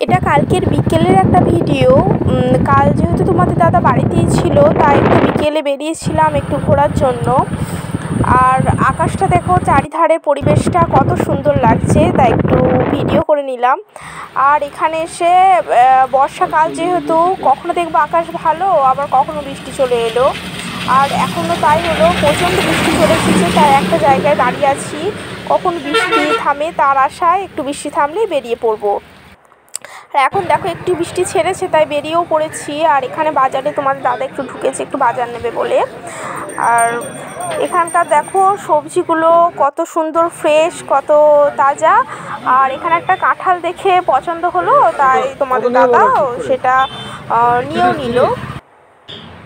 এটা কালকের বিকেলের একটা ভিডিও। কাল যেহেতু তোমাদের দাদা বাড়িতেই ছিল, তাই একটু বিকেলে বেরিয়েছিলাম একটু ঘোরার জন্য। আর আকাশটা দেখো, চারিধারে পরিবেশটা কত সুন্দর লাগছে, তাই একটু ভিডিও করে নিলাম। আর এখানে এসে বর্ষাকাল যেহেতু, কখনো দেখবো আকাশ ভালো, আবার কখনো বৃষ্টি চলে এলো। আর এখনও তাই হলো, প্রচণ্ড বৃষ্টি চলে এসেছে, তাই একটা জায়গায় দাঁড়িয়ে আছি, কখন বৃষ্টি থামে তার আশায়। একটু বৃষ্টি থামলেই বেরিয়ে পড়বো। আর এখন দেখো একটু বৃষ্টি ছেড়েছে, তাই বেরিয়েও পড়েছি। আর এখানে বাজারে তোমাদের দাদা একটু ঢুকেছে একটু বাজার নেবে বলে। আর এখানকার দেখো সবজিগুলো কত সুন্দর ফ্রেশ, কত তাজা। আর এখানে একটা কাঁঠাল দেখে পছন্দ হলো, তাই তোমাদের দাদা সেটা নিয়েও নিল।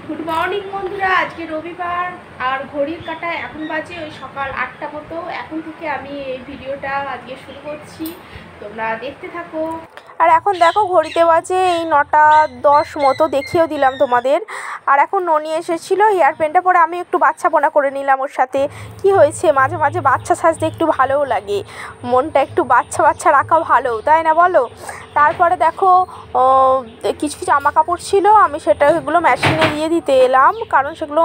গুড মর্নিং বন্ধুরা, আজকে রবিবার আর ঘড়ির কাঁটায় এখন বাজে ওই সকাল 8টা মতো। এখন থেকে আমি এই ভিডিওটা আজকে শুরু করছি, তোমরা দেখতে থাকো। আর এখন দেখো ঘড়িতে বাজে এই 9টা 10 মতো, দেখিয়েও দিলাম তোমাদের। আর এখন ননি এসেছিলো, হেয়ার প্যান্টটা পরে আমি একটু বাচ্চাপনা করে নিলাম ওর সাথে। কি হয়েছে, মাঝে মাঝে বাচ্চা সাজতে একটু ভালোও লাগে, মনটা একটু বাচ্চা বাচ্চা রাখা ভালো, তাই না বলো? তারপরে দেখো কিছু জামা কাপড় ছিল, আমি সেগুলো মেশিনে দিয়ে দিতে এলাম, কারণ সেগুলো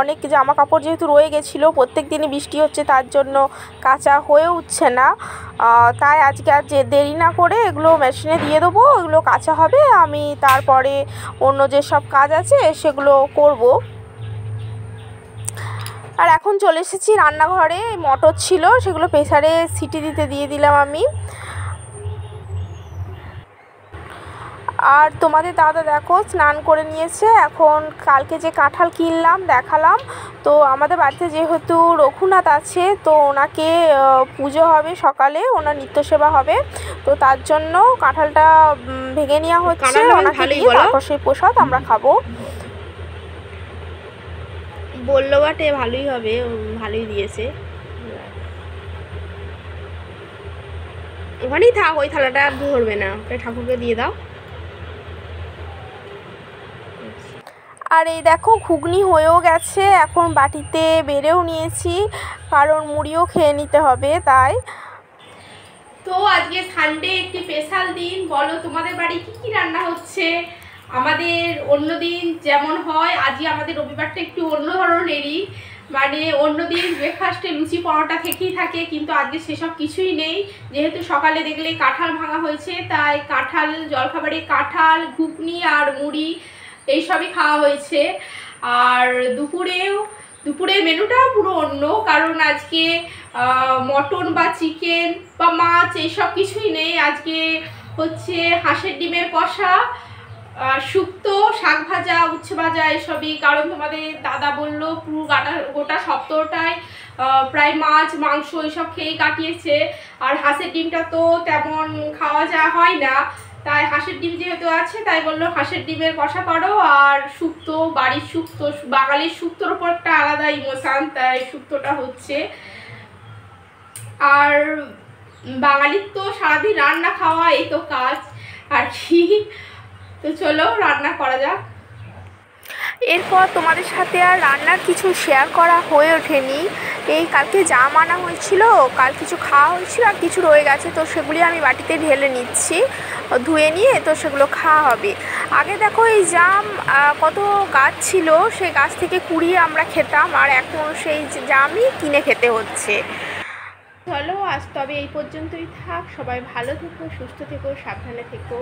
অনেক জামা কাপড় যেহেতু রয়ে গেছিলো, প্রত্যেক দিনই বৃষ্টি হচ্ছে তার জন্য কাঁচা হয়ে উঠছে না। তাই আজকে আর যে দেরি না করে এগুলো মেশিনে দিয়ে দেবো, এগুলো কাঁচা হবে, আমি তারপরে অন্য যেসব কাজ আছে সেগুলো করব। আর এখন চলে এসেছি রান্নাঘরে, মটর ছিল সেগুলো প্রেসারে সিটি দিয়ে দিলাম আমি। আর তোমাদের দাদা দেখো স্নান করে নিয়েছে। এখন কালকে যে কাঁঠাল কিনলাম দেখালাম, তো আমাদের বাড়িতে যেহেতু রঘুনাথ আছে, তো ওনাকে পুজো হবে সকালে, ওনার নিত্য সেবা হবে, তো তার জন্য কাঁঠালটা ভেঙে নেওয়া হচ্ছে ওনাকে দিয়ে, তারপর সেই প্রসাদ আমরা খাবো। বললো বাটে ভালোই হবে, ভালোই দিয়েছে। ওখানেই থাক, ওই থালাটা আর ধরবে না, ওটা ঠাকুরকে দিয়ে দাও। আর এই দেখো ঘুগনি হয়েও গেছে, এখন বাটিতে বেড়েও নিয়েছি, কারণ মুড়িও খেয়ে নিতে হবে তাই। তো আজকে সানডে, একটি স্পেশাল দিন। বলো তোমাদের বাড়ি কি কি রান্না হচ্ছে? আমাদের অন্য দিন যেমন হয়, আজকে আমাদের রবিবারটা একটু অন্য ধরনেরই, মানে অন্য দিন ব্রেকফাস্টে লুচি পরোটা থেকেই থাকে, কিন্তু আজকে সেসব কিছুই নেই। যেহেতু সকালে দেখলে কাঁঠাল ভাঙা হয়েছে, তাই কাঁঠাল জলখাবারে কাঁঠাল, ঘুগনি আর মুড়ি এইসবই খাওয়া হয়েছে। আর দুপুরের মেনুটাও পুরো অন্য, কারণ আজকে মটন বা চিকেন বা মাছ এইসব কিছুই নেই। আজকে হচ্ছে হাঁসের ডিমের কষা, শুক্তো, শাক ভাজা, উচ্ছে ভাজা এসবই। কারণ তোমাদের দাদা বললো পুরো গোটা সপ্তাহটায় প্রায় মাছ মাংস এইসব খেয়েই কাটিয়েছে। আর হাঁসের ডিমটা তো তেমন খাওয়া যাওয়া হয় না, তাই হাঁসের ডিম যেহেতু আছে, তাই বললো হাঁসের ডিমের কষা করো। আর শুক্তো, বাড়ির শুক্তো, বাঙালির শুক্তোর ওপর একটা আলাদা ইমোশান, তাই শুক্তোটা হচ্ছে। আর বাঙালির তো সারাদিন রান্না খাওয়া এই তো কাজ আর কি। তো চলো রান্না করা যাক। এরপর তোমাদের সাথে আর রান্নার কিছু শেয়ার করা হয়ে ওঠেনি। এই কালকে জাম আনা হয়েছিল, কাল কিছু খাওয়া হয়েছিল, আর কিছু রয়ে গেছে, তো সেগুলি আমি বাটিতে ঢেলে নিচ্ছি ধুয়ে নিয়ে, তো সেগুলো খাওয়া হবে। আগে দেখো এই জাম কত গাছ ছিল, সেই গাছ থেকে কুড়িয়ে আমরা খেতাম, আর এখন সেই জামই কিনে খেতে হচ্ছে। চলো আজ তবে এই পর্যন্তই থাক, সবাই ভালো থেকো, সুস্থ থেকো, সাবধানে থেকো,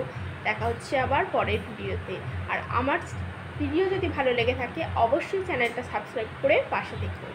দেখা হচ্ছে আবার পরের ভিডিওতে। আর আমার ভিডিও যদি ভালো লেগে থাকে অবশ্যই চ্যানেলটা সাবস্ক্রাইব করে পাশে থেকো।